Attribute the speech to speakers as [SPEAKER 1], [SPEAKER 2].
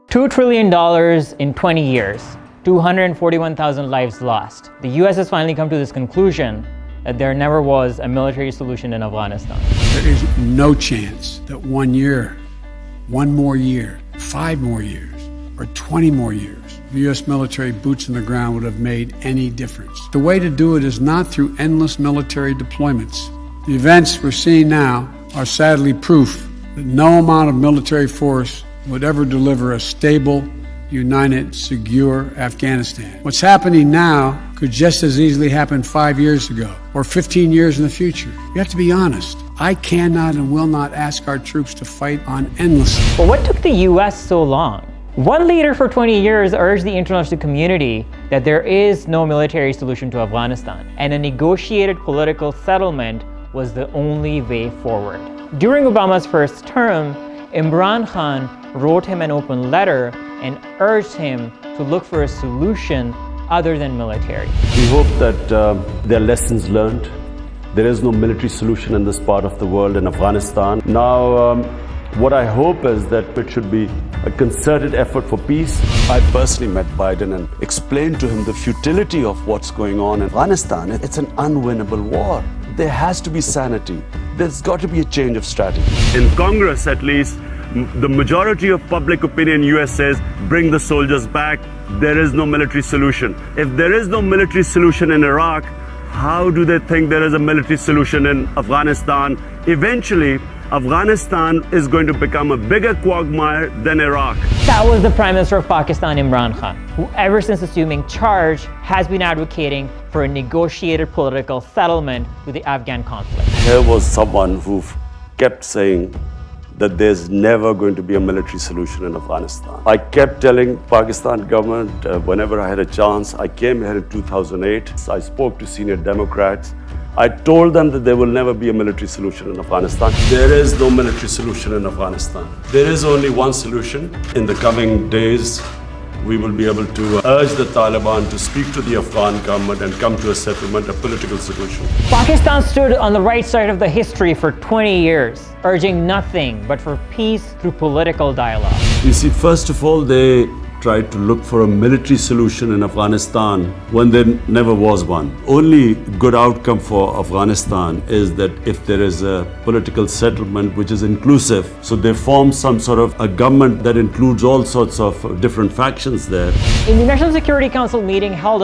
[SPEAKER 1] $2 trillion in 20 years, 241,000 lives lost. The US has finally come to this conclusion that there never was a military solution in Afghanistan.
[SPEAKER 2] There is no chance that 1 year, 1 more year, 5 more years, or 20 more years, the U.S. military boots on the ground would have made any difference. The way to do it is not through endless military deployments. The events we're seeing now are sadly proof that no amount of military force would ever deliver a stable, united, secure Afghanistan. What's happening now could just as easily happen 5 years ago or 15 years in the future. You have to be honest. I cannot and will not ask our troops to fight on endlessly.
[SPEAKER 1] But what took the US so long? One leader for 20 years urged the international community that there is no military solution to Afghanistan, and a negotiated political settlement was the only way forward. During Obama's first term, Imran Khan wrote him an open letter and urged him to look for a solution other than military.
[SPEAKER 3] We hope that there are lessons learned. There is no military solution in this part of the world, in Afghanistan. Now, what I hope is that it should be a concerted effort for peace. I personally met Biden and explained to him the futility of what's going on in Afghanistan. It's an unwinnable war. There has to be sanity. There's got to be a change of strategy. In Congress, at least, the majority of public opinion in US says, bring the soldiers back. There is no military solution. If there is no military solution in Iraq, how do they think there is a military solution in Afghanistan? Eventually, Afghanistan is going to become a bigger quagmire than Iraq.
[SPEAKER 1] That was the Prime Minister of Pakistan, Imran Khan, who ever since assuming charge has been advocating for a negotiated political settlement with the Afghan conflict.
[SPEAKER 3] Here was someone who kept saying that there's never going to be a military solution in Afghanistan. I kept telling Pakistan government whenever I had a chance. I came here in 2008. I spoke to senior Democrats. I told them that there will never be a military solution in Afghanistan. There is no military solution in Afghanistan. There is only one solution. In the coming days, we will be able to urge the Taliban to speak to the Afghan government and come to a settlement, a political solution.
[SPEAKER 1] Pakistan stood on the right side of the history for 20 years, urging nothing but for peace through political dialogue.
[SPEAKER 3] You see, first of all, they tried to look for a military solution in Afghanistan when there never was one. Only good outcome for Afghanistan is that if there is a political settlement which is inclusive, so they form some sort of a government that includes all sorts of different factions there.
[SPEAKER 1] In the National Security Council meeting held